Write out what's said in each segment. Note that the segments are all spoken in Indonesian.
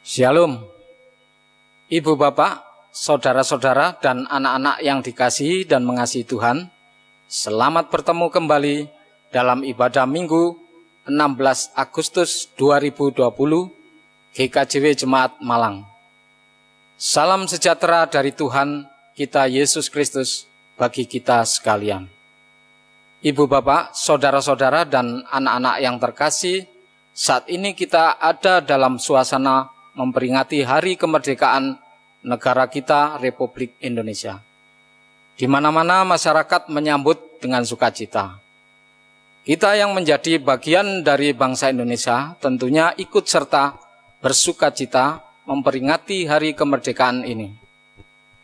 Shalom, Ibu Bapak, saudara-saudara dan anak-anak yang dikasihi dan mengasihi Tuhan. Selamat bertemu kembali dalam ibadah Minggu 16 Agustus 2020 GKJW Jemaat Malang. Salam sejahtera dari Tuhan kita Yesus Kristus bagi kita sekalian. Ibu Bapak, saudara-saudara dan anak-anak yang terkasih, saat ini kita ada dalam suasana memperingati hari kemerdekaan negara kita, Republik Indonesia. Di mana-mana masyarakat menyambut dengan sukacita. Kita yang menjadi bagian dari bangsa Indonesia tentunya ikut serta bersukacita memperingati hari kemerdekaan ini.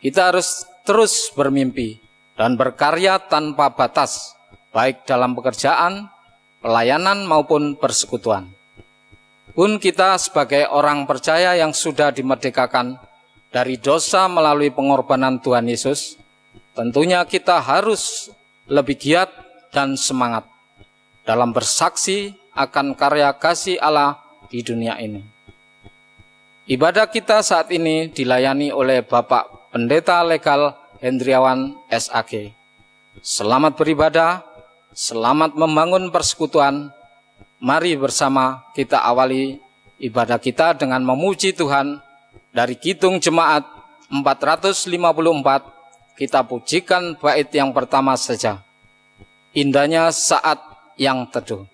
Kita harus terus bermimpi dan berkarya tanpa batas, baik dalam pekerjaan, pelayanan maupun persekutuan. Pun kita sebagai orang percaya yang sudah dimerdekakan dari dosa melalui pengorbanan Tuhan Yesus, tentunya kita harus lebih giat dan semangat dalam bersaksi akan karya kasih Allah di dunia ini. Ibadah kita saat ini dilayani oleh Bapak Pendeta Legal Hendriawan SAG. Selamat beribadah, selamat membangun persekutuan. Mari bersama kita awali ibadah kita dengan memuji Tuhan. Dari Kidung Jemaat 454, kita pujikan bait yang pertama saja. Indahnya saat yang teduh.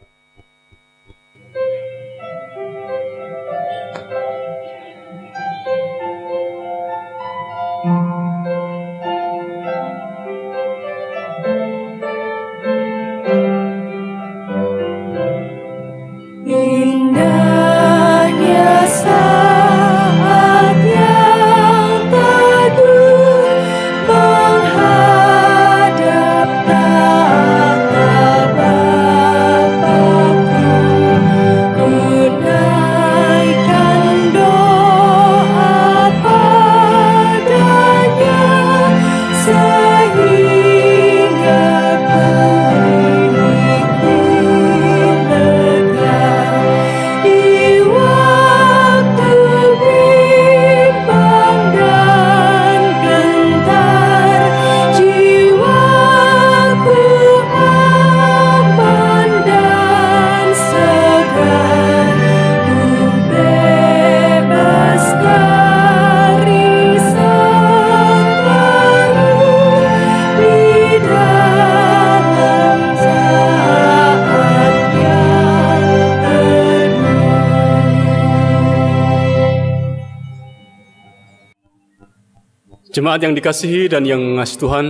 Jemaat yang dikasihi dan yang mengasihi Tuhan,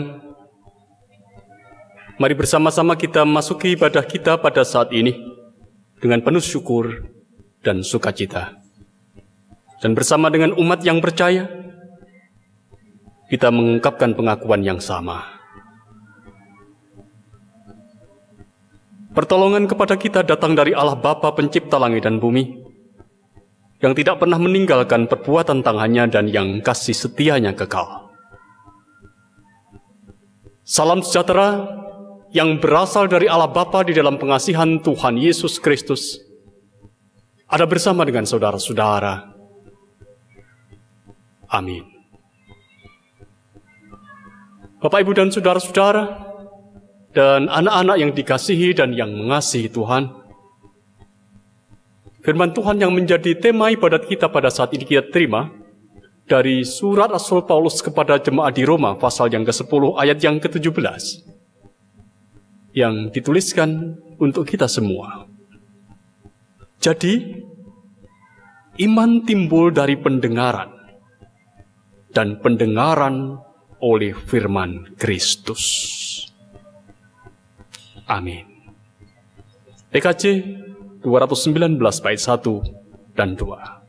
mari bersama-sama kita masuki ibadah kita pada saat ini dengan penuh syukur dan sukacita. Dan bersama dengan umat yang percaya, kita mengungkapkan pengakuan yang sama. Pertolongan kepada kita datang dari Allah Bapa Pencipta langit dan bumi, yang tidak pernah meninggalkan perbuatan tangannya dan yang kasih setianya kekal. Salam sejahtera yang berasal dari Allah Bapa di dalam pengasihan Tuhan Yesus Kristus ada bersama dengan saudara-saudara. Amin. Bapak, Ibu, dan saudara-saudara, dan anak-anak yang dikasihi dan yang mengasihi Tuhan, firman Tuhan yang menjadi tema ibadat kita pada saat ini kita terima dari surat Rasul Paulus kepada jemaat di Roma, pasal yang ke-10 ayat yang ke-17, yang dituliskan untuk kita semua. Jadi, iman timbul dari pendengaran, dan pendengaran oleh firman Kristus. Amin. PKJ 219 bait 1 dan 2.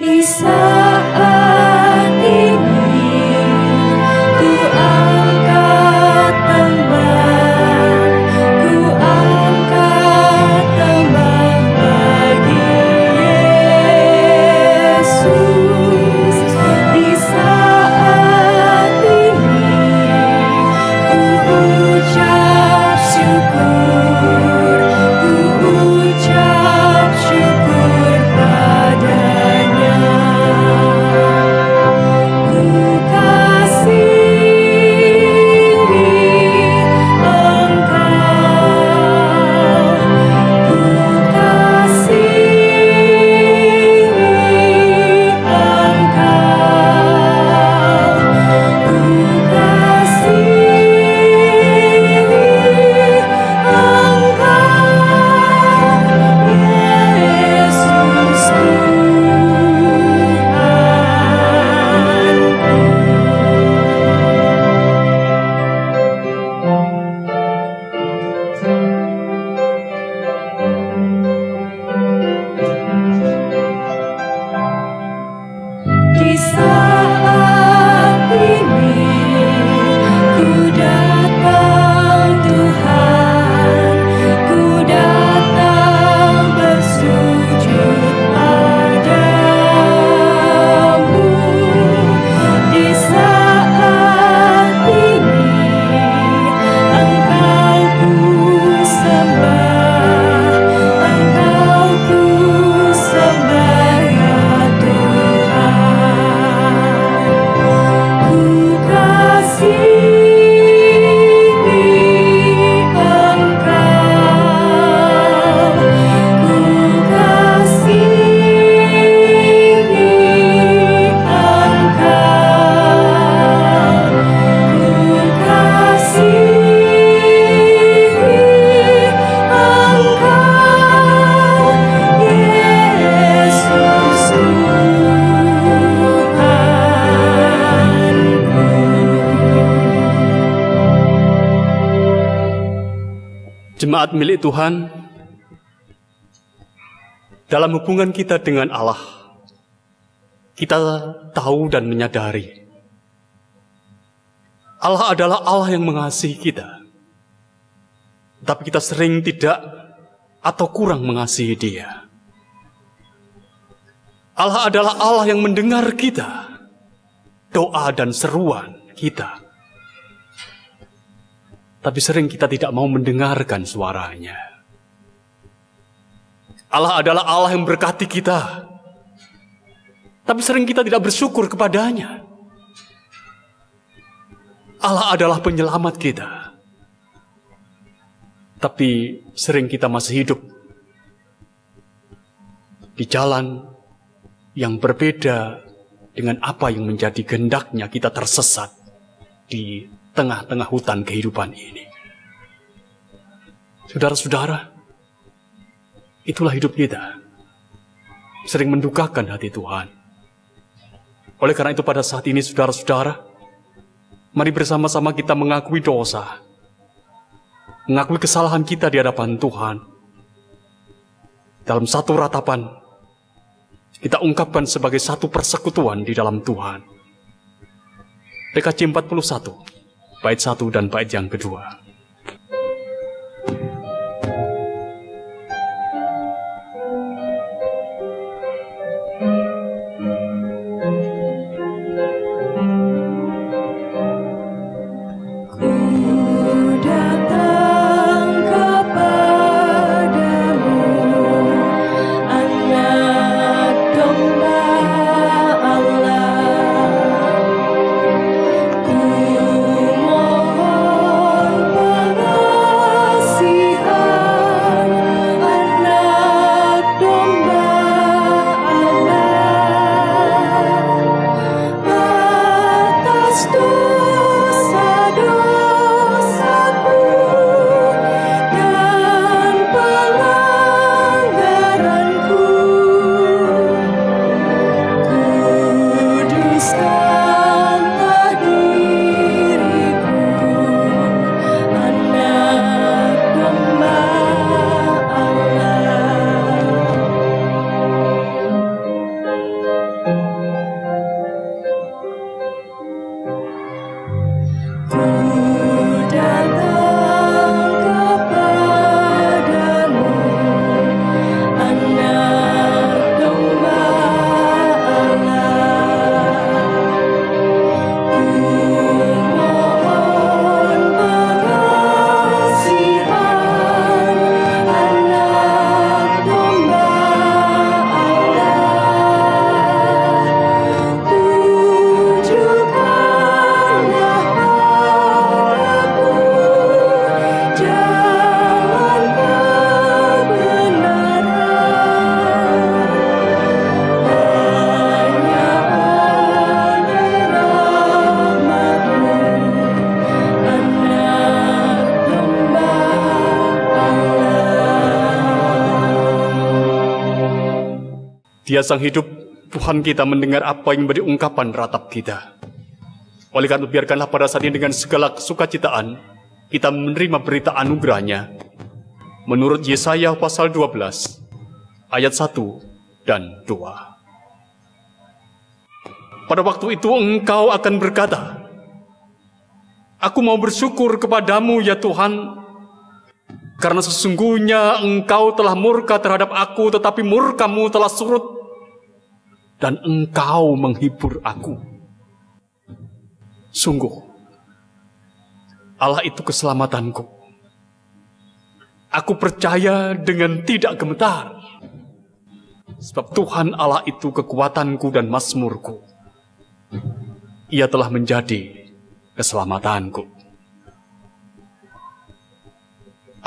Di saat ini ku angkat tembang, ku angkat tembang bagi Yesus. Di saat Jemaat milik Tuhan, dalam hubungan kita dengan Allah, kita tahu dan menyadari Allah adalah Allah yang mengasihi kita. Tapi kita sering tidak atau kurang mengasihi Dia. Allah adalah Allah yang mendengar kita, doa dan seruan kita. Tapi sering kita tidak mau mendengarkan suaranya. Allah adalah Allah yang berkati kita. Tapi sering kita tidak bersyukur kepadanya. Allah adalah penyelamat kita. Tapi sering kita masih hidup di jalan yang berbeda dengan apa yang menjadi kehendaknya. Kita tersesat di tengah-tengah hutan kehidupan ini. Saudara-saudara, itulah hidup kita. Sering mendukakan hati Tuhan. Oleh karena itu pada saat ini saudara-saudara, mari bersama-sama kita mengakui dosa. Mengakui kesalahan kita di hadapan Tuhan. Dalam satu ratapan, kita ungkapkan sebagai satu persekutuan di dalam Tuhan. PKJ 41. Bait 1 dan bait yang kedua. Dia sang hidup, Tuhan kita mendengar apa yang menjadi ungkapan ratap kita. Oleh karena itu biarkanlah pada saat ini dengan segala kesukacitaan, kita menerima berita anugerahnya. Menurut Yesaya pasal 12, ayat 1 dan 2. Pada waktu itu engkau akan berkata, aku mau bersyukur kepadamu ya Tuhan, karena sesungguhnya engkau telah murka terhadap aku, tetapi murkamu telah surut, dan engkau menghibur aku. Sungguh, Allah itu keselamatanku. Aku percaya dengan tidak gemetar, sebab Tuhan Allah itu kekuatanku dan mazmurku. Ia telah menjadi keselamatanku.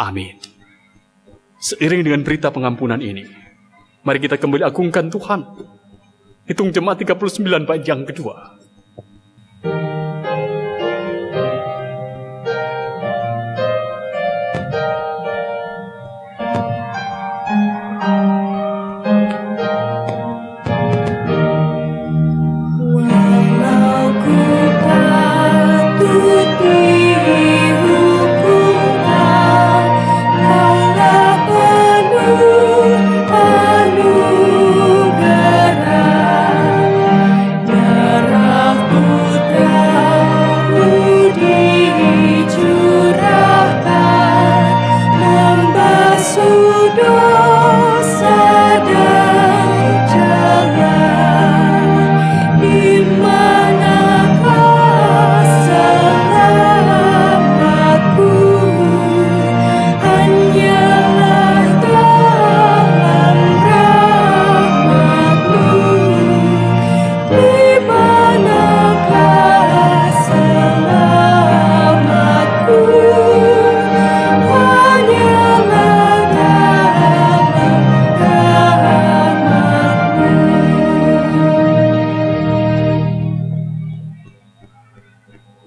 Amin. Seiring dengan berita pengampunan ini, mari kita kembali agungkan Tuhan. Hitung jemaat 39 bait yang kedua. Walau ku patut dihukum,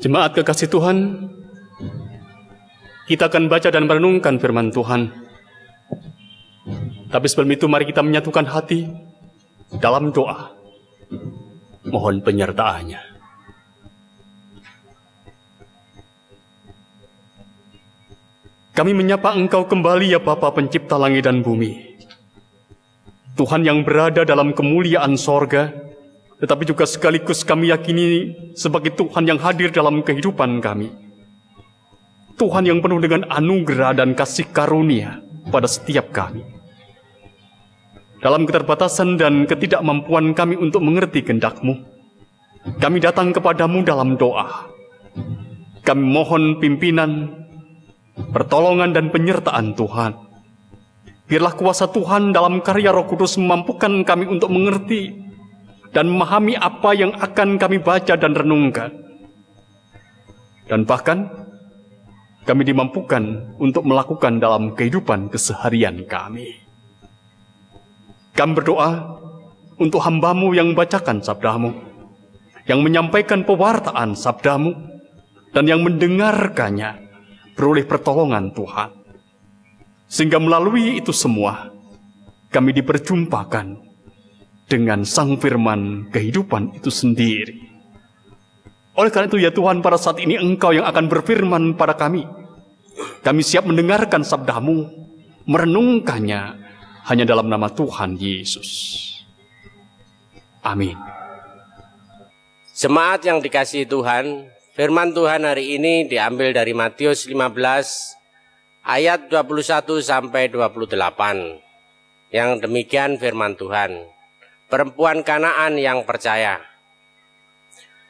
Jemaat kekasih Tuhan, kita akan baca dan merenungkan firman Tuhan. Tapi sebelum itu mari kita menyatukan hati dalam doa. Mohon penyertaannya. Kami menyapa Engkau kembali ya Bapa pencipta langit dan bumi. Tuhan yang berada dalam kemuliaan sorga, tetapi juga sekaligus kami yakini sebagai Tuhan yang hadir dalam kehidupan kami. Tuhan yang penuh dengan anugerah dan kasih karunia pada setiap kami. Dalam keterbatasan dan ketidakmampuan kami untuk mengerti kehendak-Mu, kami datang kepadamu dalam doa. Kami mohon pimpinan, pertolongan dan penyertaan Tuhan. Biarlah kuasa Tuhan dalam karya Roh Kudus memampukan kami untuk mengerti dan memahami apa yang akan kami baca dan renungkan. Dan bahkan, kami dimampukan untuk melakukan dalam kehidupan keseharian kami. Kami berdoa untuk hamba-Mu yang membacakan sabda-Mu, yang menyampaikan pewartaan sabda-Mu, dan yang mendengarkannya beroleh pertolongan Tuhan. Sehingga melalui itu semua, kami diperjumpakan dengan sang firman kehidupan itu sendiri. Oleh karena itu ya Tuhan, pada saat ini Engkau yang akan berfirman pada kami. Kami siap mendengarkan sabda-Mu, merenungkannya hanya dalam nama Tuhan Yesus. Amin. Jemaat yang dikasihi Tuhan, firman Tuhan hari ini diambil dari Matius 15 ayat 21 sampai 28. Yang demikian firman Tuhan. Perempuan Kanaan yang percaya.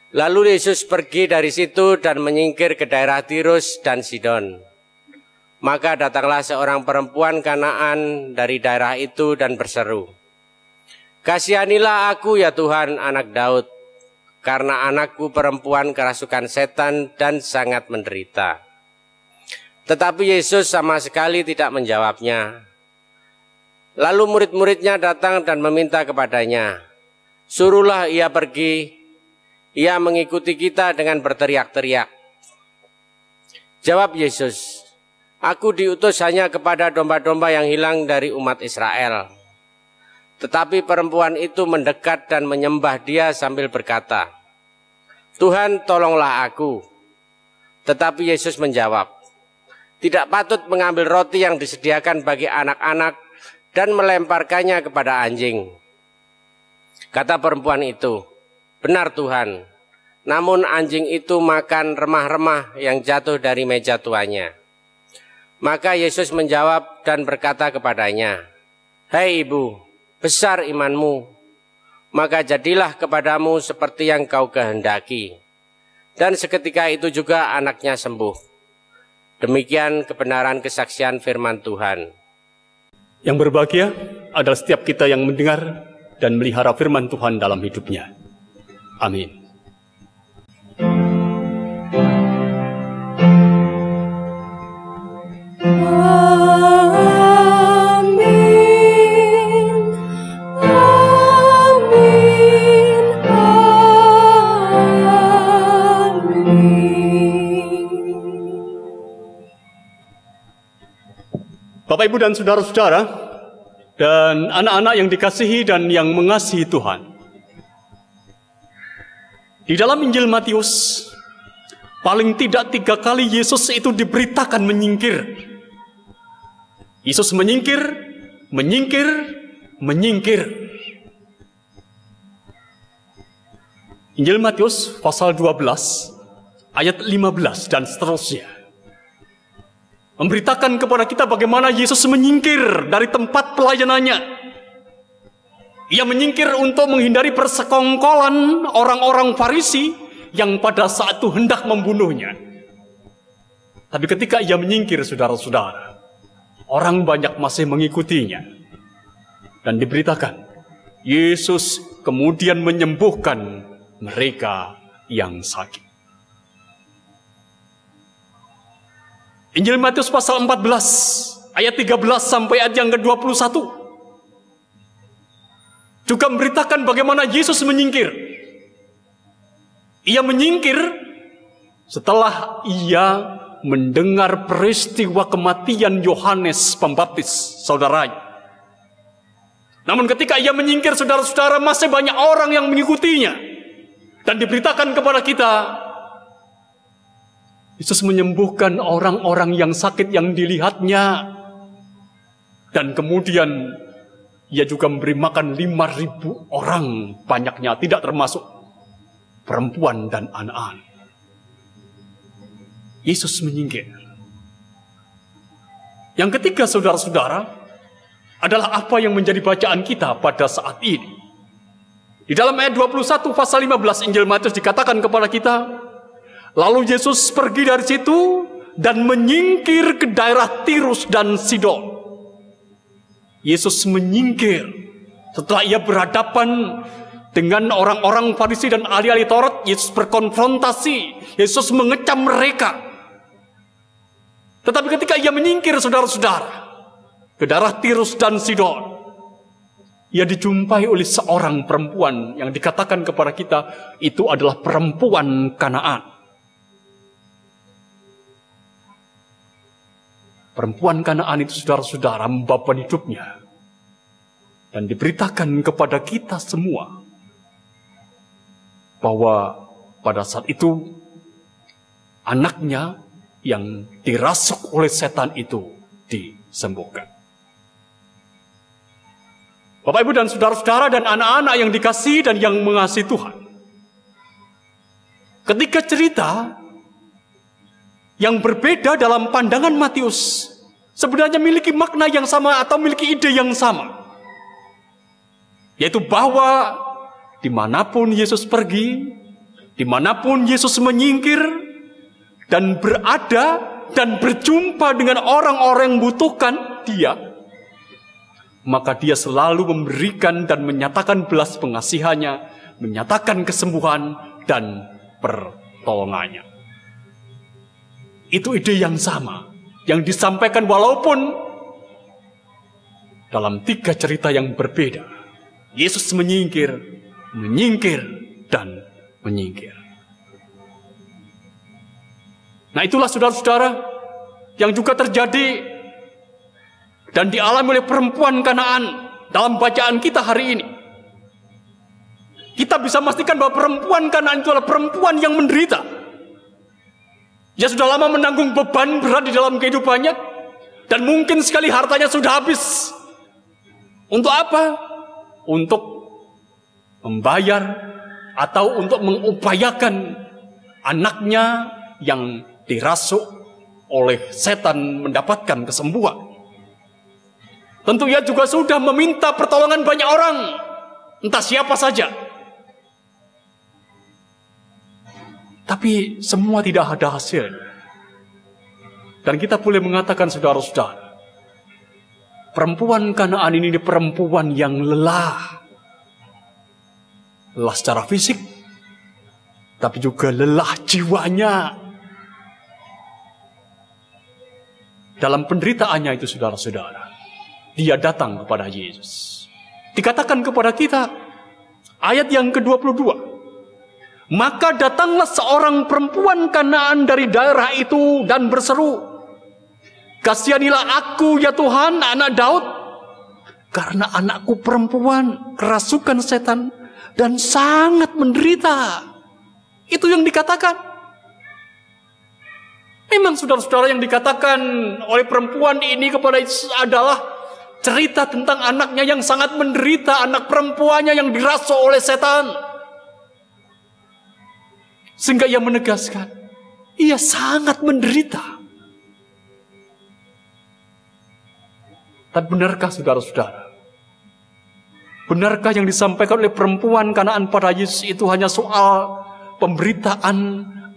Lalu Yesus pergi dari situ dan menyingkir ke daerah Tirus dan Sidon. Maka datanglah seorang perempuan Kanaan dari daerah itu dan berseru, "Kasihanilah aku ya Tuhan, anak Daud, karena anakku perempuan kerasukan setan dan sangat menderita." Tetapi Yesus sama sekali tidak menjawabnya. Lalu murid-muridnya datang dan meminta kepadanya, "Suruhlah ia pergi, ia mengikuti kita dengan berteriak-teriak." Jawab Yesus, "Aku diutus hanya kepada domba-domba yang hilang dari umat Israel." Tetapi perempuan itu mendekat dan menyembah Dia sambil berkata, "Tuhan, tolonglah aku." Tetapi Yesus menjawab, "Tidak patut mengambil roti yang disediakan bagi anak-anak dan melemparkannya kepada anjing." Kata perempuan itu, "Benar Tuhan, namun anjing itu makan remah-remah yang jatuh dari meja tuannya." Maka Yesus menjawab dan berkata kepadanya, "Hai ibu, besar imanmu, maka jadilah kepadamu seperti yang kau kehendaki." Dan seketika itu juga anaknya sembuh. Demikian kebenaran kesaksian firman Tuhan. Yang berbahagia adalah setiap kita yang mendengar dan melihara firman Tuhan dalam hidupnya. Amin. Bapak, Ibu, dan saudara-saudara, dan anak-anak yang dikasihi dan yang mengasihi Tuhan. Di dalam Injil Matius, paling tidak 3 kali Yesus itu diberitakan menyingkir. Yesus menyingkir, menyingkir, menyingkir. Injil Matius pasal 12, ayat 15 dan seterusnya. memberitakan kepada kita bagaimana Yesus menyingkir dari tempat pelayanannya. Ia menyingkir untuk menghindari persekongkolan orang-orang Farisi yang pada saat itu hendak membunuhnya. Tapi ketika ia menyingkir, saudara-saudara, orang banyak masih mengikutinya. Dan diberitakan, Yesus kemudian menyembuhkan mereka yang sakit. Injil Matius pasal 14 ayat 13 sampai ayat yang ke-21 juga memberitakan bagaimana Yesus menyingkir. Ia menyingkir setelah ia mendengar peristiwa kematian Yohanes Pembaptis, saudaranya. Namun ketika ia menyingkir, saudara-saudara, masih banyak orang yang mengikutinya. Dan diberitakan kepada kita, Yesus menyembuhkan orang-orang yang sakit yang dilihatnya. Dan kemudian ia juga memberi makan 5.000 orang, banyaknya tidak termasuk perempuan dan anak-anak. Yesus menyingkir. Yang ketiga, saudara-saudara, adalah apa yang menjadi bacaan kita pada saat ini. Di dalam ayat 21 pasal 15 Injil Matius dikatakan kepada kita, lalu Yesus pergi dari situ dan menyingkir ke daerah Tirus dan Sidon. Yesus menyingkir setelah ia berhadapan dengan orang-orang Farisi dan ahli-ahli Taurat. Yesus berkonfrontasi, Yesus mengecam mereka. Tetapi ketika ia menyingkir, saudara-saudara, ke daerah Tirus dan Sidon, ia dijumpai oleh seorang perempuan yang dikatakan kepada kita itu adalah perempuan Kanaan. Perempuan Kanaan itu, saudara-saudara, membeban hidupnya. Dan diberitakan kepada kita semua bahwa pada saat itu anaknya yang dirasuk oleh setan itu disembuhkan. Bapak, Ibu, dan saudara-saudara dan anak-anak yang dikasihi dan yang mengasihi Tuhan. Ketika cerita yang berbeda dalam pandangan Matius sebenarnya memiliki makna yang sama atau memiliki ide yang sama. Yaitu bahwa dimanapun Yesus pergi, dimanapun Yesus menyingkir dan berada dan berjumpa dengan orang-orang yang membutuhkan dia, maka dia selalu memberikan dan menyatakan belas pengasihannya, menyatakan kesembuhan dan pertolongannya. Itu ide yang sama yang disampaikan walaupun dalam 3 cerita yang berbeda. Yesus menyingkir, menyingkir, dan menyingkir. Nah, itulah saudara-saudara yang juga terjadi dan dialami oleh perempuan Kanaan dalam bacaan kita hari ini. Kita bisa memastikan bahwa perempuan Kanaan itu adalah perempuan yang menderita. Dia sudah lama menanggung beban berat di dalam kehidupannya, dan mungkin sekali hartanya sudah habis. Untuk apa? Untuk membayar atau untuk mengupayakan anaknya yang dirasuk oleh setan mendapatkan kesembuhan. Tentu ia juga sudah meminta pertolongan banyak orang, entah siapa saja. Tapi semua tidak ada hasil. Dan kita boleh mengatakan, saudara-saudara, perempuan Kanaan ini perempuan yang lelah. Lelah secara fisik, tapi juga lelah jiwanya. Dalam penderitaannya itu, saudara-saudara, dia datang kepada Yesus. Dikatakan kepada kita, ayat yang ke-22, maka datanglah seorang perempuan Kanaan dari daerah itu dan berseru, kasihanilah aku ya Tuhan, anak Daud, karena anakku perempuan kerasukan setan dan sangat menderita. Itu yang dikatakan. Memang saudara-saudara, yang dikatakan oleh perempuan ini kepada Yesus adalah cerita tentang anaknya yang sangat menderita, anak perempuannya yang dirasuk oleh setan. Sehingga ia menegaskan, ia sangat menderita. Tapi benarkah saudara-saudara? Benarkah yang disampaikan oleh perempuan Kanaan pada Yesus itu hanya soal pemberitaan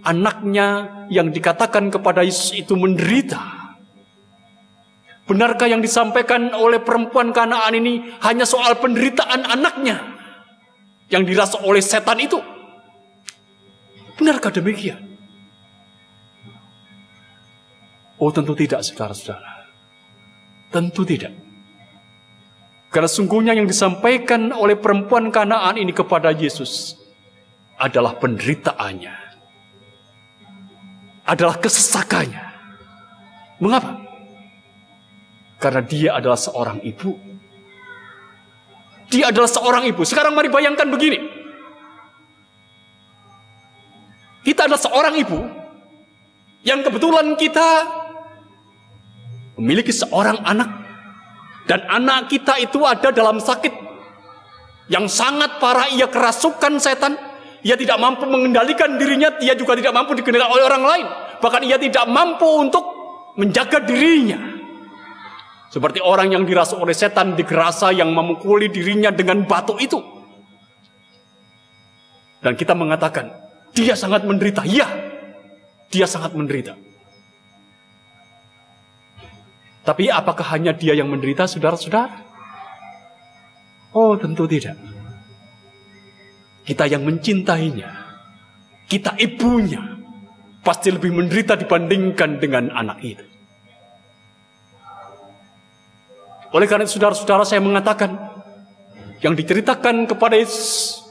anaknya yang dikatakan kepada Yesus itu menderita? Benarkah yang disampaikan oleh perempuan Kanaan ini hanya soal penderitaan anaknya yang dirasa oleh setan itu? Benarkah demikian? Oh, tentu tidak, saudara-saudara. Tentu tidak. Karena sungguhnya yang disampaikan oleh perempuan Kanaan ini kepada Yesus adalah penderitaannya, adalah kesesakannya. Mengapa? Karena dia adalah seorang ibu. Dia adalah seorang ibu. Sekarang mari bayangkan begini. Kita adalah seorang ibu yang kebetulan kita memiliki seorang anak. Dan anak kita itu ada dalam sakit yang sangat parah. Ia kerasukan setan. Ia tidak mampu mengendalikan dirinya. Ia juga tidak mampu dikendalikan oleh orang lain. Bahkan ia tidak mampu untuk menjaga dirinya. Seperti orang yang dirasuk oleh setan, digerasa, yang memukuli dirinya dengan batu itu. Dan kita mengatakan, dia sangat menderita. Iya, dia sangat menderita. Tapi apakah hanya dia yang menderita, saudara-saudara? Oh, tentu tidak. Kita yang mencintainya, kita ibunya, pasti lebih menderita dibandingkan dengan anak itu. Oleh karena itu, saudara-saudara, saya mengatakan, yang diceritakan kepada Yesus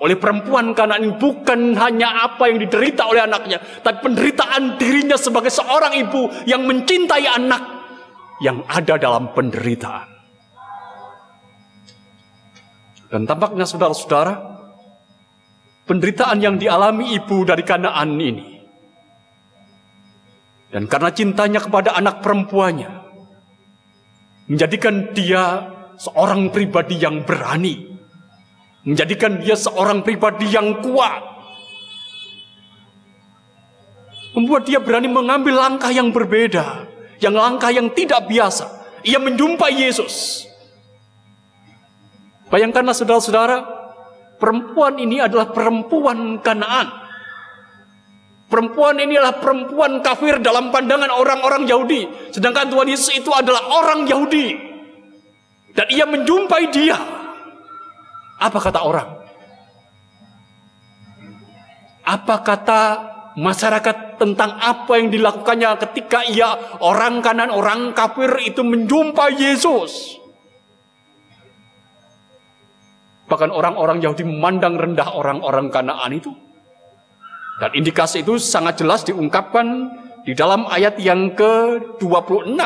oleh perempuan Kanaan ini bukan hanya apa yang diderita oleh anaknya, tapi penderitaan dirinya sebagai seorang ibu yang mencintai anak yang ada dalam penderitaan. Dan tampaknya saudara-saudara, penderitaan yang dialami ibu dari Kanaan ini, dan karena cintanya kepada anak perempuannya, menjadikan dia seorang pribadi yang berani, menjadikan dia seorang pribadi yang kuat, membuat dia berani mengambil langkah yang berbeda, yang langkah yang tidak biasa. Ia menjumpai Yesus. Bayangkanlah saudara-saudara, perempuan ini adalah perempuan Kanaan. Perempuan ini adalah perempuan kafir dalam pandangan orang-orang Yahudi. Sedangkan Tuhan Yesus itu adalah orang Yahudi. Dan ia menjumpai dia. Apa kata orang? Apa kata masyarakat tentang apa yang dilakukannya ketika ia, orang Kanaan, orang kafir itu menjumpai Yesus? Bahkan orang-orang Yahudi memandang rendah orang-orang Kanaan itu. Dan indikasi itu sangat jelas diungkapkan di dalam ayat yang ke-26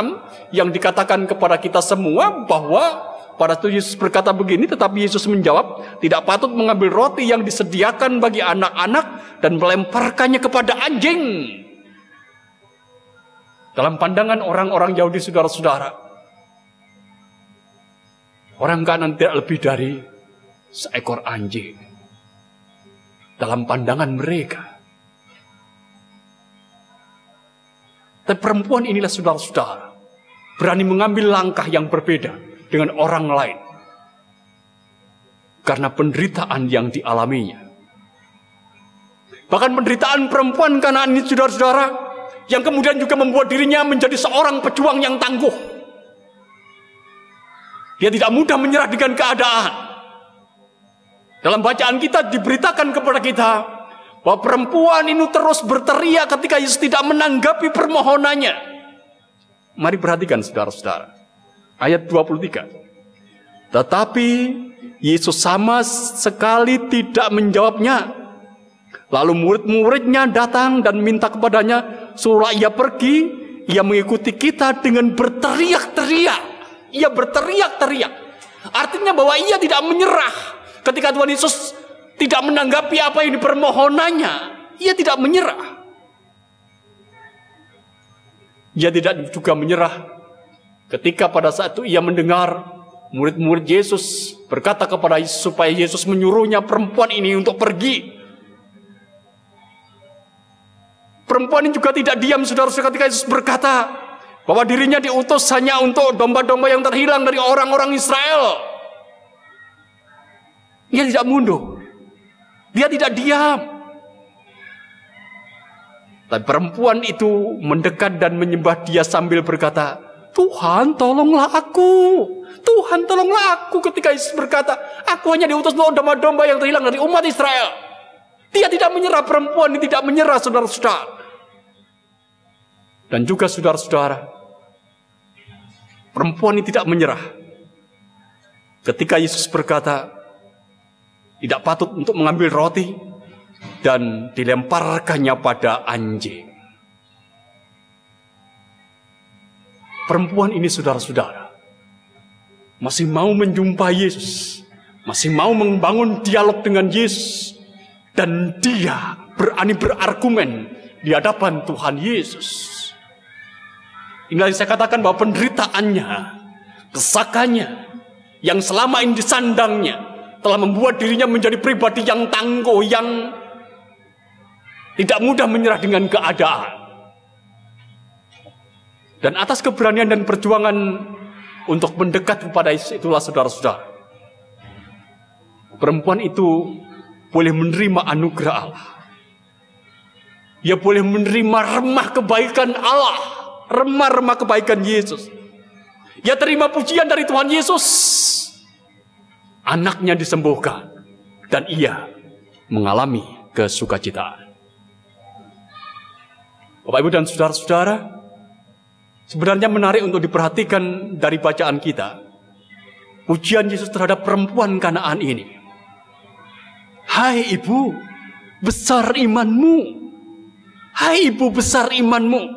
yang dikatakan kepada kita semua bahwa pada itu Yesus berkata begini, tetapi Yesus menjawab, tidak patut mengambil roti yang disediakan bagi anak-anak dan melemparkannya kepada anjing. Dalam pandangan orang-orang Yahudi, saudara-saudara, orang Kanaan tidak lebih dari seekor anjing. Dalam pandangan mereka. Tapi perempuan inilah saudara-saudara, berani mengambil langkah yang berbeda dengan orang lain. Karena penderitaan yang dialaminya. Bahkan penderitaan perempuan Kanaan ini saudara-saudara, yang kemudian juga membuat dirinya menjadi seorang pejuang yang tangguh. Dia tidak mudah menyerah dengan keadaan. Dalam bacaan kita diberitakan kepada kita bahwa perempuan ini terus berteriak ketika Yesus tidak menanggapi permohonannya. Mari perhatikan saudara-saudara. Ayat 23. Tetapi Yesus sama sekali tidak menjawabnya. Lalu murid-muridnya datang dan minta kepadanya, suruh ia pergi. Ia mengikuti kita dengan berteriak-teriak. Ia berteriak-teriak. Artinya bahwa ia tidak menyerah. Ketika Tuhan Yesus tidak menanggapi apa yang dipermohonannya, ia tidak menyerah. Ia tidak juga menyerah ketika pada saat itu ia mendengar murid-murid Yesus berkata kepada Yesus supaya Yesus menyuruhnya perempuan ini untuk pergi. Perempuan ini juga tidak diam, saudara-saudara, ketika Yesus berkata, bahwa dirinya diutus hanya untuk domba-domba yang terhilang dari orang-orang Israel. Dia tidak mundur. Dia tidak diam. Tapi perempuan itu mendekat dan menyembah dia sambil berkata, Tuhan tolonglah aku. Tuhan tolonglah aku. Ketika Yesus berkata, aku hanya diutus untuk domba-domba yang terhilang dari umat Israel. Dia tidak menyerah, perempuan ini tidak menyerah, saudara-saudara. Dan juga saudara-saudara, perempuan ini tidak menyerah. Ketika Yesus berkata, tidak patut untuk mengambil roti dan dilemparkannya pada anjing. Perempuan ini saudara-saudara masih mau menjumpai Yesus, masih mau membangun dialog dengan Yesus, dan dia berani berargumen di hadapan Tuhan Yesus. Inilah yang saya katakan bahwa penderitaannya, kesakannya yang selama ini disandangnya telah membuat dirinya menjadi pribadi yang tangguh, yang tidak mudah menyerah dengan keadaan. Dan atas keberanian dan perjuangan untuk mendekat kepada itulah saudara-saudara, perempuan itu boleh menerima anugerah Allah. Ia boleh menerima remah kebaikan Allah, remah-remah kebaikan Yesus. Ia terima pujian dari Tuhan Yesus. Anaknya disembuhkan dan ia mengalami kesukacitaan. Bapak, Ibu, dan saudara-saudara, sebenarnya menarik untuk diperhatikan dari bacaan kita pujian Yesus terhadap perempuan Kanaan ini. Hai ibu, besar imanmu. Hai ibu, besar imanmu.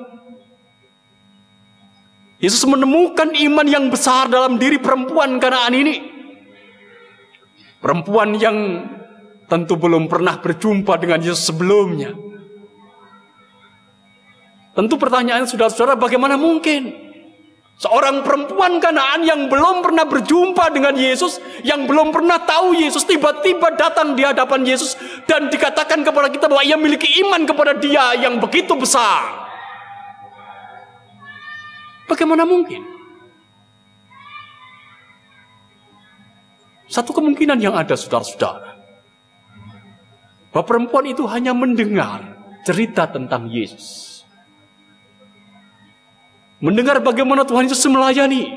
Yesus menemukan iman yang besar dalam diri perempuan Kanaan ini. Perempuan yang tentu belum pernah berjumpa dengan Yesus sebelumnya. Tentu pertanyaan saudara-saudara, bagaimana mungkin seorang perempuan Kanaan yang belum pernah berjumpa dengan Yesus, yang belum pernah tahu Yesus, tiba-tiba datang di hadapan Yesus dan dikatakan kepada kita bahwa ia memiliki iman kepada Dia yang begitu besar. Bagaimana mungkin? Satu kemungkinan yang ada, saudara-saudara, bahwa perempuan itu hanya mendengar cerita tentang Yesus. Mendengar bagaimana Tuhan Yesus melayani.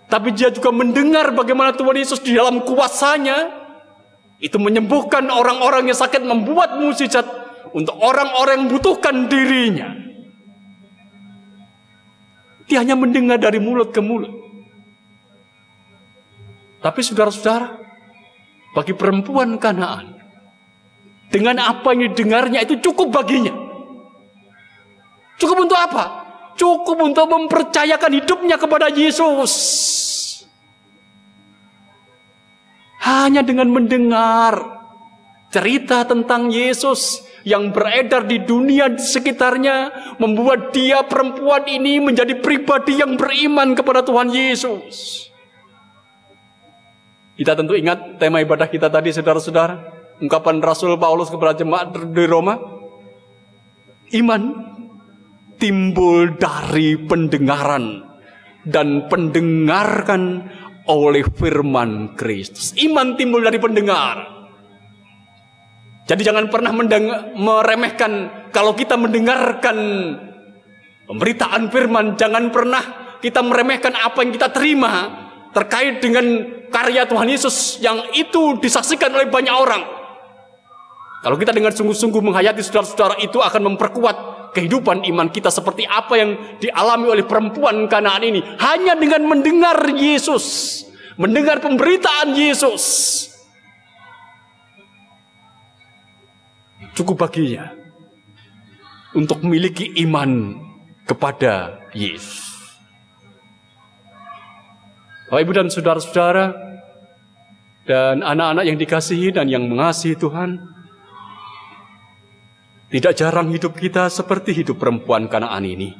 Tapi dia juga mendengar bagaimana Tuhan Yesus di dalam kuasanya itu menyembuhkan orang-orang yang sakit, membuat mukjizat untuk orang-orang yang membutuhkan dirinya. Dia hanya mendengar dari mulut ke mulut. Tapi saudara-saudara, bagi perempuan Kanaan, dengan apa yang didengarnya itu cukup baginya. Cukup untuk apa? Cukup untuk mempercayakan hidupnya kepada Yesus. Hanya dengan mendengar cerita tentang Yesus yang beredar di dunia di sekitarnya, membuat dia, perempuan ini, menjadi pribadi yang beriman kepada Tuhan Yesus. Kita tentu ingat tema ibadah kita tadi, saudara-saudara, ungkapan Rasul Paulus kepada jemaat di Roma. Iman timbul dari pendengaran dan pendengarkan oleh firman Kristus. Iman timbul dari pendengar. Jadi jangan pernah meremehkan kalau kita mendengarkan pemberitaan firman. Jangan pernah kita meremehkan apa yang kita terima terkait dengan karya Tuhan Yesus yang itu disaksikan oleh banyak orang. Kalau kita dengan sungguh-sungguh menghayati saudara-saudara, itu akan memperkuat kehidupan iman kita seperti apa yang dialami oleh perempuan Kanaan ini. Hanya dengan mendengar Yesus, mendengar pemberitaan Yesus, cukup baginya untuk memiliki iman kepada Yesus. Bapak, Ibu, dan saudara-saudara dan anak-anak yang dikasihi dan yang mengasihi Tuhan, tidak jarang hidup kita seperti hidup perempuan Kanaan ini.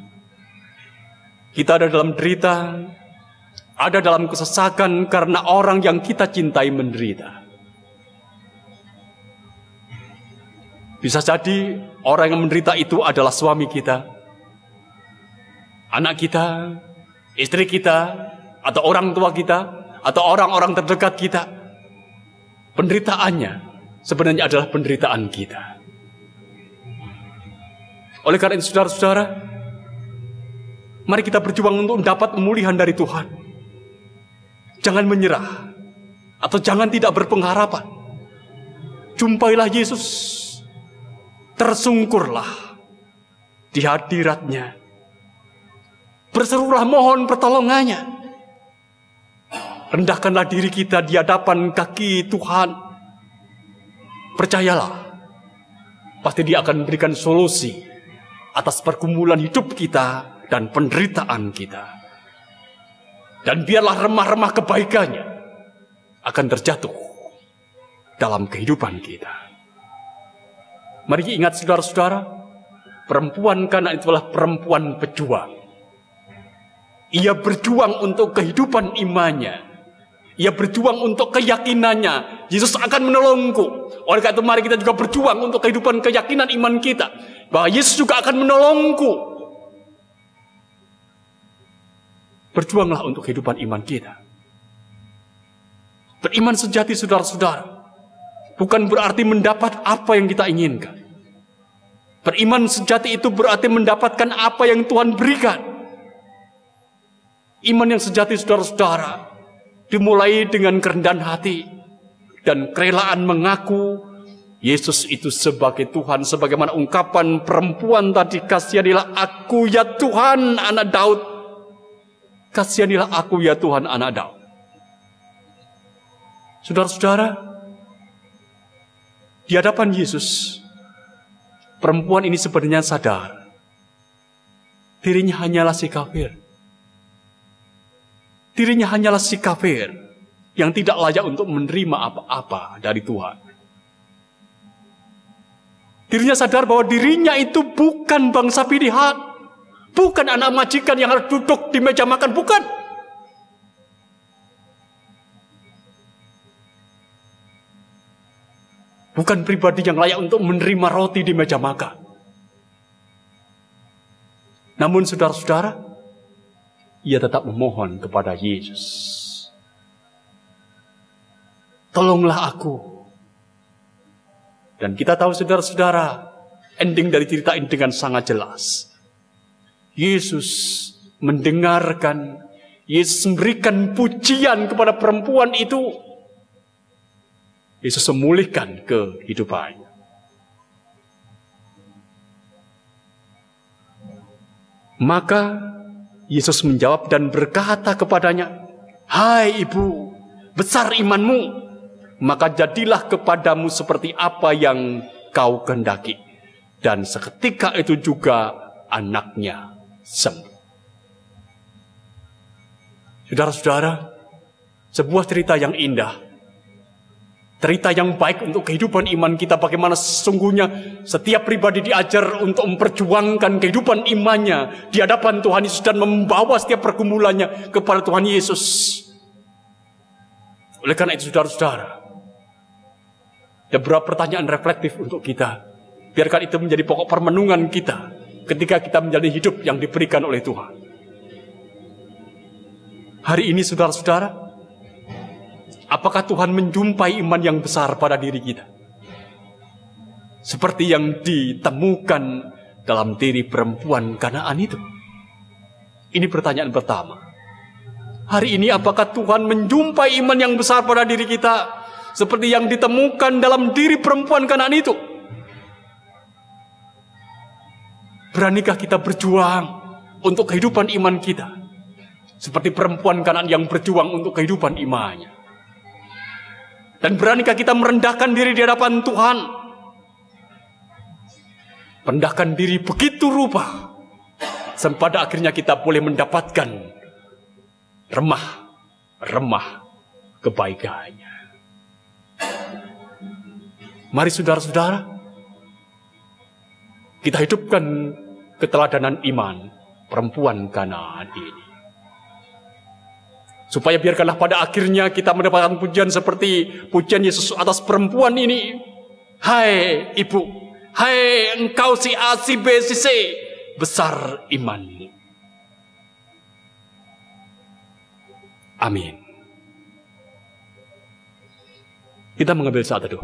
Kita ada dalam derita, ada dalam kesesakan karena orang yang kita cintai menderita. Bisa jadi orang yang menderita itu adalah suami kita. anak kita, istri kita, atau orang tua kita, atau orang-orang terdekat kita, penderitaannya sebenarnya adalah penderitaan kita. Oleh karena itu saudara-saudara, mari kita berjuang untuk mendapat pemulihan dari Tuhan. Jangan menyerah, atau jangan tidak berpengharapan. Jumpailah Yesus, tersungkurlah di hadirat-Nya, berserulah mohon pertolongannya. Rendahkanlah diri kita di hadapan kaki Tuhan. Percayalah, pasti Dia akan memberikan solusi atas pergumulan hidup kita dan penderitaan kita. Dan biarlah remah-remah kebaikannya akan terjatuh dalam kehidupan kita. Mari ingat saudara-saudara, perempuan Kanaan itu adalah perempuan pejuang. Ia berjuang untuk kehidupan imannya. Ia berjuang untuk keyakinannya. Yesus akan menolongku. Oleh karena itu mari kita juga berjuang untuk kehidupan keyakinan iman kita, bahwa Yesus juga akan menolongku. Berjuanglah untuk kehidupan iman kita. Beriman sejati saudara-saudara bukan berarti mendapat apa yang kita inginkan. Beriman sejati itu berarti mendapatkan apa yang Tuhan berikan. Iman yang sejati saudara-saudara dimulai dengan kerendahan hati dan kerelaan mengaku Yesus itu sebagai Tuhan, sebagaimana ungkapan perempuan tadi, kasihanilah aku ya Tuhan anak Daud. Kasihanilah aku ya Tuhan anak Daud. Saudara-saudara, di hadapan Yesus, perempuan ini sebenarnya sadar dirinya hanyalah si kafir. Dirinya hanyalah si kafir yang tidak layak untuk menerima apa-apa dari Tuhan. Dirinya sadar bahwa dirinya itu bukan bangsa pilihan, bukan anak majikan yang harus duduk di meja makan, bukan. Bukan pribadi yang layak untuk menerima roti di meja makan. Namun saudara-saudara, ia tetap memohon kepada Yesus. Tolonglah aku. Dan kita tahu saudara-saudara, ending dari cerita ini dengan sangat jelas. Yesus mendengarkan, Yesus memberikan pujian kepada perempuan itu. Yesus memulihkan kehidupannya. Maka Yesus menjawab dan berkata kepadanya, "Hai ibu, besar imanmu, maka jadilah kepadamu seperti apa yang kau kehendaki." Dan seketika itu juga anaknya sembuh. Saudara-saudara, sebuah cerita yang indah, cerita yang baik untuk kehidupan iman kita, bagaimana sesungguhnya setiap pribadi diajar untuk memperjuangkan kehidupan imannya di hadapan Tuhan Yesus dan membawa setiap pergumulannya kepada Tuhan Yesus. Oleh karena itu saudara-saudara, ada beberapa pertanyaan reflektif untuk kita. Biarkan itu menjadi pokok permenungan kita ketika kita menjalani hidup yang diberikan oleh Tuhan. Hari ini saudara-saudara, apakah Tuhan menjumpai iman yang besar pada diri kita? Seperti yang ditemukan dalam diri perempuan Kanaan itu. Ini pertanyaan pertama. Hari ini apakah Tuhan menjumpai iman yang besar pada diri kita? Seperti yang ditemukan dalam diri perempuan Kanaan itu. Beranikah kita berjuang untuk kehidupan iman kita? Seperti perempuan Kanaan yang berjuang untuk kehidupan imannya. Dan beranikah kita merendahkan diri di hadapan Tuhan? Merendahkan diri begitu rupa, sampai pada akhirnya kita boleh mendapatkan remah kebaikannya. Mari saudara-saudara, kita hidupkan keteladanan iman perempuan Kanaan ini. Supaya biarkanlah pada akhirnya kita mendapatkan pujian seperti pujian Yesus atas perempuan ini. Hai ibu, hai engkau si A, si B, si C, besar imanmu. Amin. Kita mengambil saat teduh.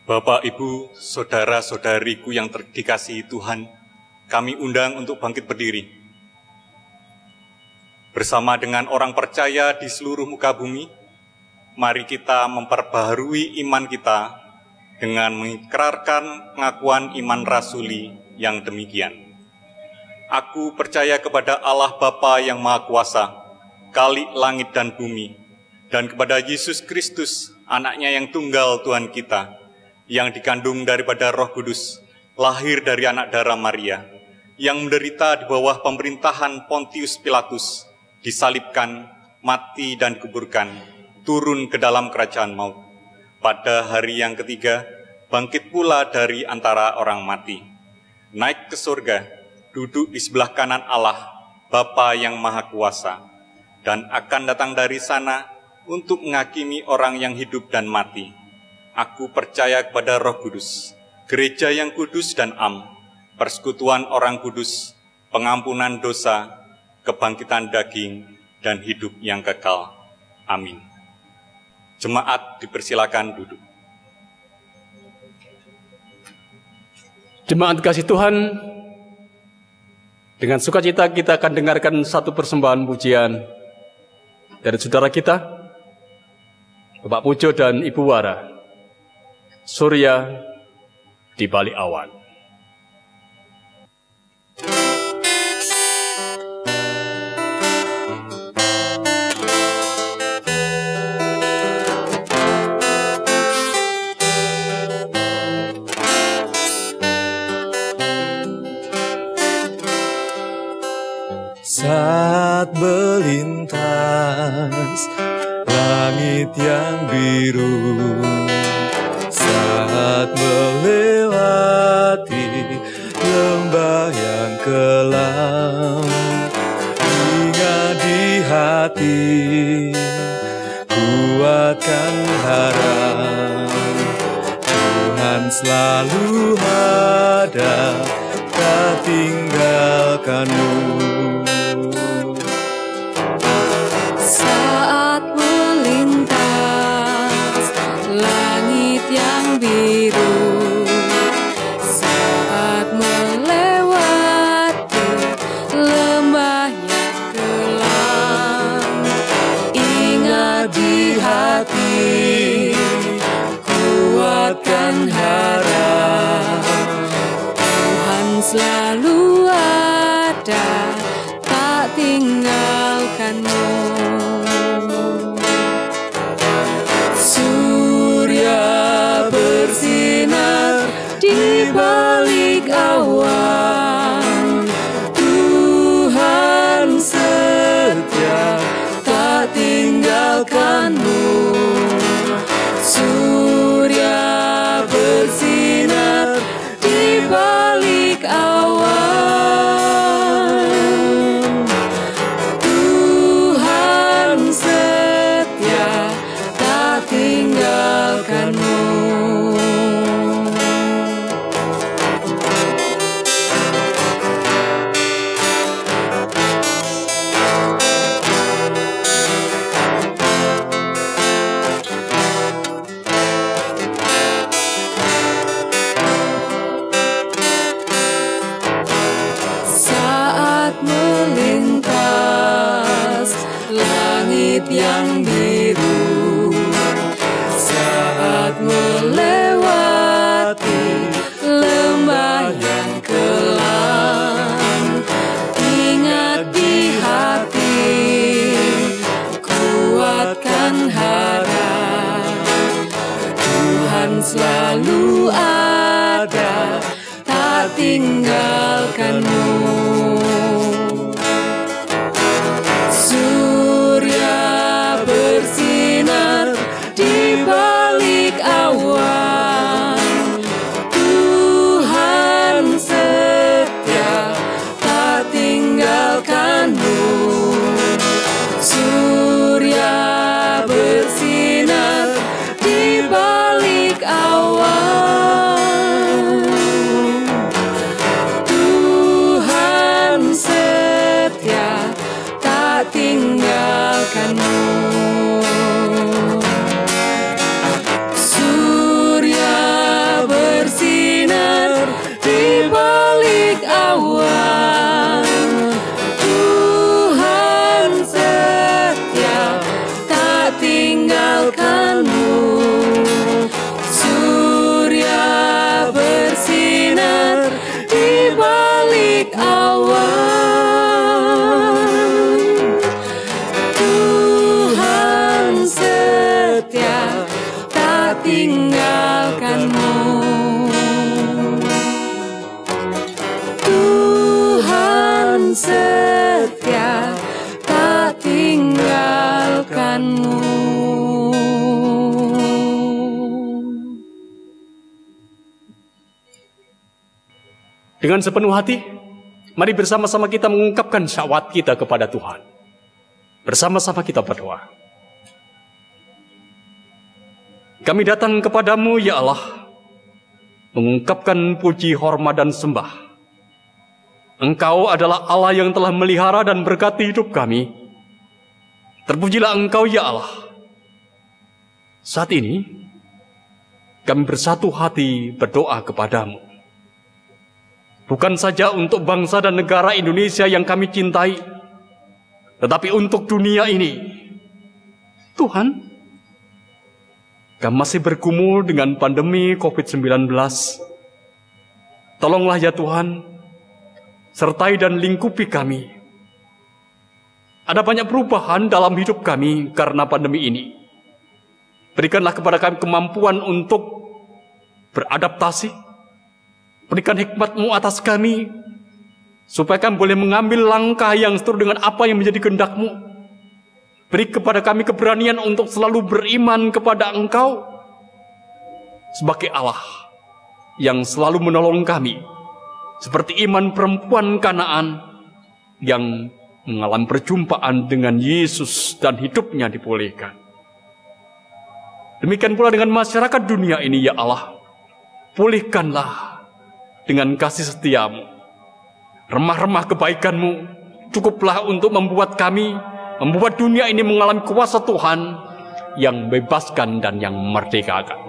Bapak, Ibu, saudara-saudariku yang dikasihi Tuhan, kami undang untuk bangkit berdiri. Bersama dengan orang percaya di seluruh muka bumi, mari kita memperbaharui iman kita dengan mengikrarkan pengakuan iman rasuli yang demikian. Aku percaya kepada Allah Bapa yang Maha Kuasa, Khalik langit dan bumi, dan kepada Yesus Kristus, anaknya yang tunggal Tuhan kita, yang dikandung daripada Roh Kudus, lahir dari anak darah Maria, yang menderita di bawah pemerintahan Pontius Pilatus, disalibkan, mati dan dikuburkan, turun ke dalam kerajaan maut. Pada hari yang ketiga, bangkit pula dari antara orang mati, naik ke surga, duduk di sebelah kanan Allah, Bapa yang Maha Kuasa, dan akan datang dari sana untuk menghakimi orang yang hidup dan mati. Aku percaya kepada Roh Kudus, gereja yang kudus dan am, persekutuan orang kudus, pengampunan dosa, kebangkitan daging, dan hidup yang kekal. Amin. Jemaat dipersilakan duduk. Jemaat kasih Tuhan, dengan sukacita kita akan dengarkan satu persembahan pujian dari saudara kita, Bapak Pujo dan Ibu Wara. Surya di balik awan. Saat melintas langit yang biru, saat melewati lembah yang kelam, ingat di hati, kuatkan harap, Tuhan selalu ada, tak tinggalkanmu. Saat melintas langit yang biru, saat melewati lembah yang kelam, ingat di hati, kuatkan harap, Tuhan selalu ada, tak tinggalkanmu. Surya bersinar di balik awan, Tuhan setia, tak tinggalkanmu. Surya bersinar di balik awan, Tuhan setia, tak tinggalkanmu. Saat melintas langit yang biru, saat melewati lembah yang kelam, ingat di hati, tinggalkanmu. Tuhan setia, tak tinggalkanmu. Dengan sepenuh hati, mari bersama-sama kita mengungkapkan syahwat kita kepada Tuhan. Bersama-sama kita berdoa. Kami datang kepadamu, ya Allah, mengungkapkan puji, hormat, dan sembah. Engkau adalah Allah yang telah melihara dan berkati hidup kami. Terpujilah Engkau, ya Allah. Saat ini, kami bersatu hati berdoa kepadamu. Bukan saja untuk bangsa dan negara Indonesia yang kami cintai, tetapi untuk dunia ini. Tuhan, kami masih bergumul dengan pandemi COVID-19. Tolonglah ya Tuhan, sertai dan lingkupi kami. Ada banyak perubahan dalam hidup kami karena pandemi ini. Berikanlah kepada kami kemampuan untuk beradaptasi. Berikan hikmat-Mu atas kami, supaya kami boleh mengambil langkah yang seturut dengan apa yang menjadi kehendak-Mu. Beri kepada kami keberanian untuk selalu beriman kepada Engkau sebagai Allah yang selalu menolong kami, seperti iman perempuan Kanaan yang mengalami perjumpaan dengan Yesus dan hidupnya dipulihkan. Demikian pula dengan masyarakat dunia ini, ya Allah. Pulihkanlah dengan kasih setia-Mu. Remah-remah kebaikan-Mu cukuplah untuk membuat kami, membuat dunia ini mengalami kuasa Tuhan yang membebaskan dan yang memerdekakan.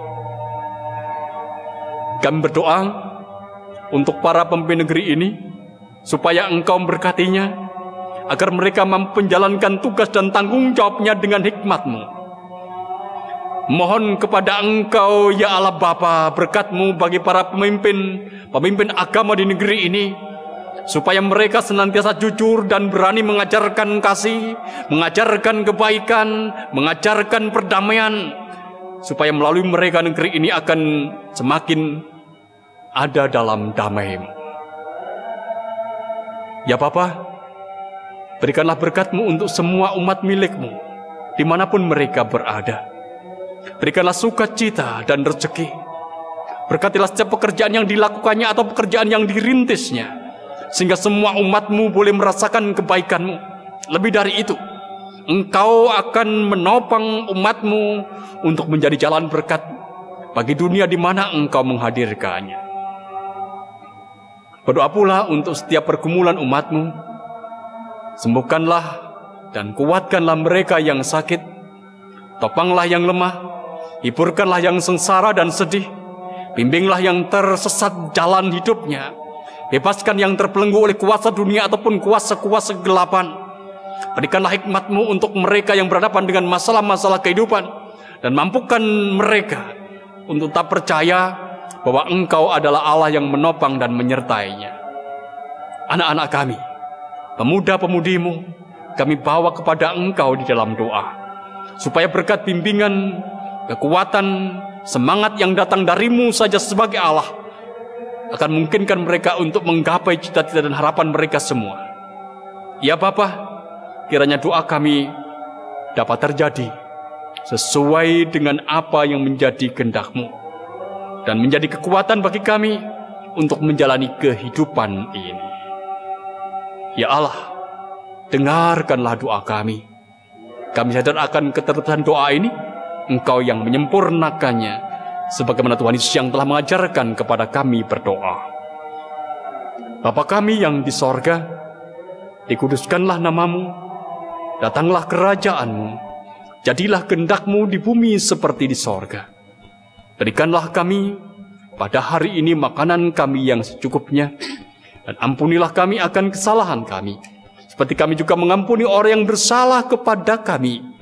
Kami berdoa untuk para pemimpin negeri ini, supaya Engkau memberkatinya, agar mereka mampu menjalankan tugas dan tanggung jawabnya dengan hikmat-Mu. Mohon kepada Engkau, ya Allah Bapa, berkat-Mu bagi para pemimpin agama di negeri ini, supaya mereka senantiasa jujur dan berani mengajarkan kasih, mengajarkan kebaikan, mengajarkan perdamaian, supaya melalui mereka negeri ini akan semakin ada dalam damai-Mu. Ya Bapa, berikanlah berkat-Mu untuk semua umat milik-Mu, dimanapun mereka berada. Berikanlah sukacita dan rezeki. Berkatilah setiap pekerjaan yang dilakukannya atau pekerjaan yang dirintisnya, sehingga semua umat-Mu boleh merasakan kebaikan-Mu. Lebih dari itu, Engkau akan menopang umat-Mu untuk menjadi jalan berkat bagi dunia di mana Engkau menghadirkannya. Berdoa pula untuk setiap pergumulan umat-Mu. Sembuhkanlah dan kuatkanlah mereka yang sakit. Topanglah yang lemah, hiburkanlah yang sengsara dan sedih, bimbinglah yang tersesat jalan hidupnya, bebaskan yang terbelenggu oleh kuasa dunia ataupun kuasa-kuasa kegelapan. Berikanlah hikmat-Mu untuk mereka yang berhadapan dengan masalah-masalah kehidupan, dan mampukan mereka untuk tak percaya bahwa Engkau adalah Allah yang menopang dan menyertainya. Anak-anak kami, pemuda-pemudimu, kami bawa kepada Engkau di dalam doa, supaya berkat bimbingan, kekuatan, semangat yang datang dari-Mu saja sebagai Allah akan memungkinkan mereka untuk menggapai cita-cita dan harapan mereka semua. Ya Bapa, kiranya doa kami dapat terjadi sesuai dengan apa yang menjadi kehendak-Mu dan menjadi kekuatan bagi kami untuk menjalani kehidupan ini. Ya Allah, dengarkanlah doa kami. Kami sadar akan keterusan doa ini, Engkau yang menyempurnakannya, sebagaimana Tuhan Yesus yang telah mengajarkan kepada kami berdoa. Bapa kami yang di sorga, dikuduskanlah nama-Mu, datanglah kerajaan-Mu, jadilah kehendak-Mu di bumi seperti di sorga. Berikanlah kami pada hari ini makanan kami yang secukupnya, dan ampunilah kami akan kesalahan kami, seperti kami juga mengampuni orang yang bersalah kepada kami.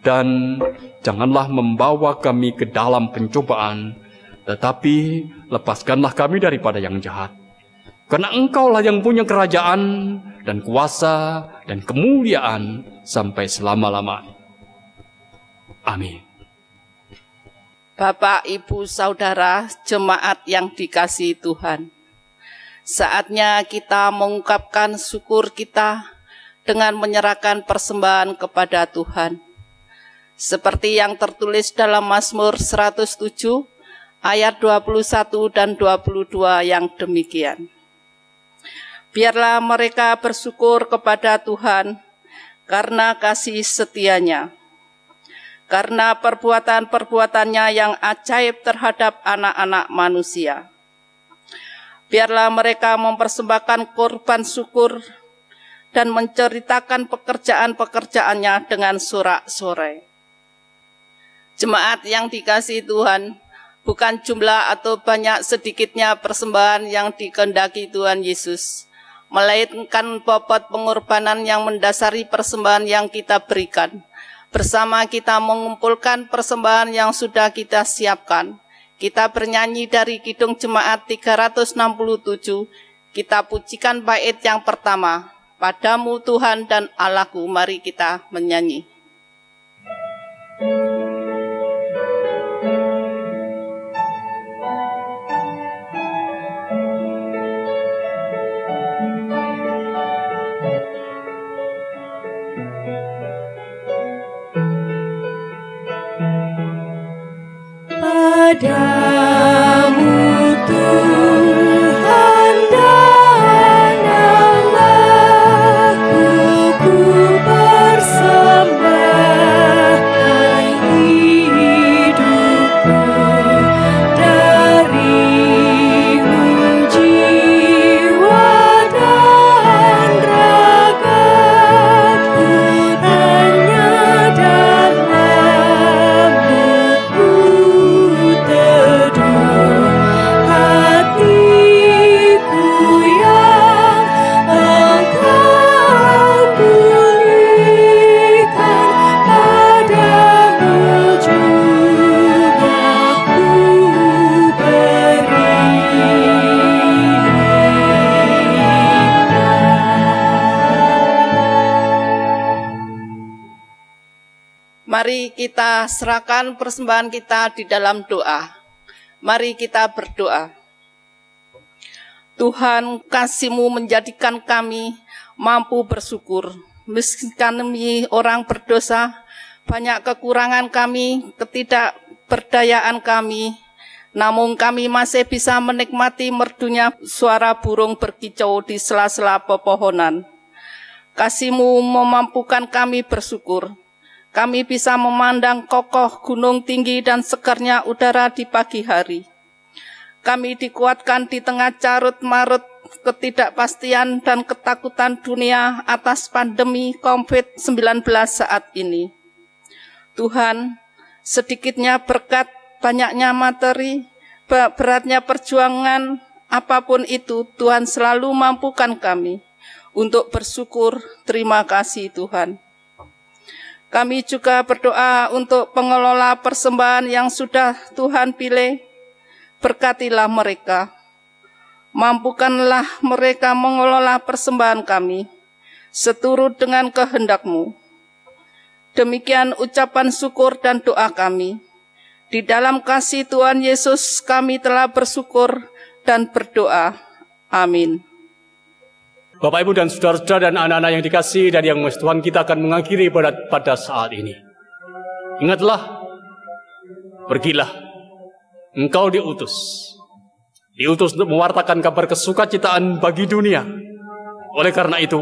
Dan janganlah membawa kami ke dalam pencobaan, tetapi lepaskanlah kami daripada yang jahat. Karena Engkaulah yang punya kerajaan dan kuasa dan kemuliaan sampai selama-lamanya. Amin. Bapak, Ibu, Saudara, jemaat yang dikasihi Tuhan. Saatnya kita mengungkapkan syukur kita dengan menyerahkan persembahan kepada Tuhan. Seperti yang tertulis dalam Mazmur 107 ayat 21 dan 22 yang demikian. Biarlah mereka bersyukur kepada Tuhan karena kasih setianya, karena perbuatan-perbuatannya yang ajaib terhadap anak-anak manusia. Biarlah mereka mempersembahkan korban syukur dan menceritakan pekerjaan-pekerjaannya dengan sorak-sorai. Jemaat yang dikasihi Tuhan, bukan jumlah atau banyak sedikitnya persembahan yang dikehendaki Tuhan Yesus, melainkan bobot pengorbanan yang mendasari persembahan yang kita berikan. Bersama kita mengumpulkan persembahan yang sudah kita siapkan. Kita bernyanyi dari Kidung Jemaat 367, kita pujikan bait yang pertama, Padamu Tuhan dan Allahku, mari kita menyanyi. Padamu Tuhan dan Allahku, ku persembahkan hidupku, darimu jiwa dan ragaku, hanya darah-Mu teduh hatiku yang Engkau pulihkan, padamu juga ku berikan. Mari kita serahkan persembahan kita di dalam doa. Mari kita berdoa. Tuhan, kasih-Mu menjadikan kami mampu bersyukur. Meski kami orang berdosa, banyak kekurangan kami, ketidakberdayaan kami, namun kami masih bisa menikmati merdunya suara burung berkicau di sela-sela pepohonan. Kasih-Mu memampukan kami bersyukur. Kami bisa memandang kokoh gunung tinggi dan segarnya udara di pagi hari. Kami dikuatkan di tengah carut-marut ketidakpastian dan ketakutan dunia atas pandemi COVID-19 saat ini. Tuhan, sedikitnya berkat, banyaknya materi, beratnya perjuangan, apapun itu, Tuhan selalu mampukan kami untuk bersyukur. Terima kasih Tuhan. Kami juga berdoa untuk pengelola persembahan yang sudah Tuhan pilih. Berkatilah mereka. Mampukanlah mereka mengelola persembahan kami seturut dengan kehendak-Mu. Demikian ucapan syukur dan doa kami. Di dalam kasih Tuhan Yesus kami telah bersyukur dan berdoa. Amin. Bapak, Ibu, dan saudara-saudara dan anak-anak yang dikasihi dan yang mengasihi Tuhan, kita akan mengakhiri pada saat ini. Ingatlah, pergilah, engkau diutus untuk mewartakan kabar kesukacitaan bagi dunia. Oleh karena itu,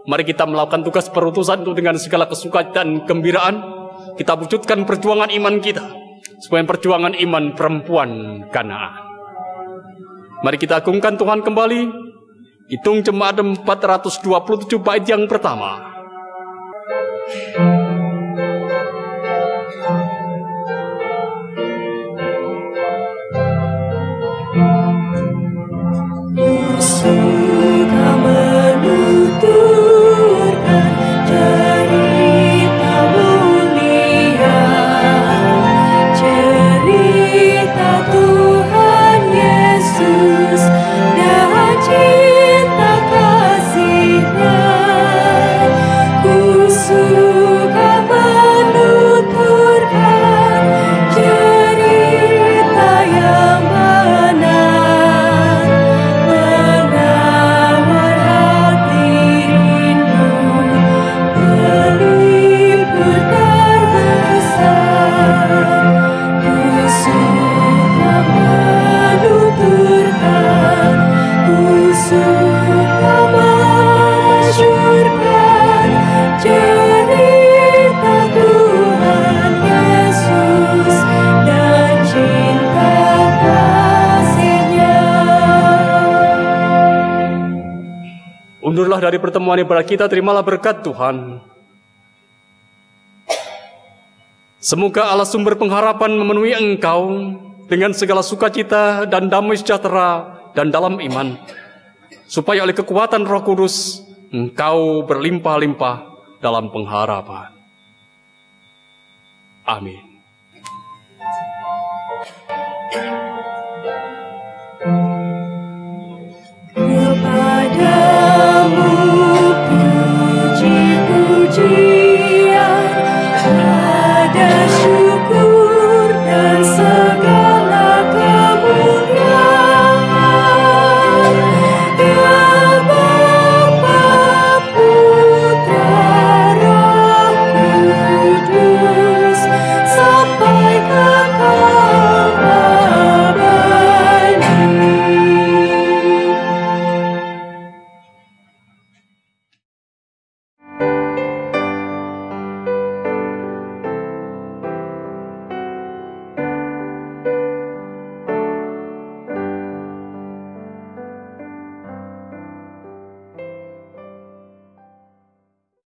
mari kita melakukan tugas perutusan itu dengan segala kesukacitaan dan gembiraan. Kita wujudkan perjuangan iman kita, sebagai perjuangan iman perempuan Kanaan. Mari kita agungkan Tuhan kembali. Hitung Jemaat 427 bait yang pertama. Suka menuturkan cerita mulia, cerita Tuhan Yesus dan cinta kasih-Nya. Ku suka Demikianlah dari pertemuan ibadah kita, terimalah berkat Tuhan. Semoga Allah sumber pengharapan memenuhi engkau dengan segala sukacita dan damai sejahtera dan dalam iman, supaya oleh kekuatan Roh Kudus engkau berlimpah-limpah dalam pengharapan. Amin.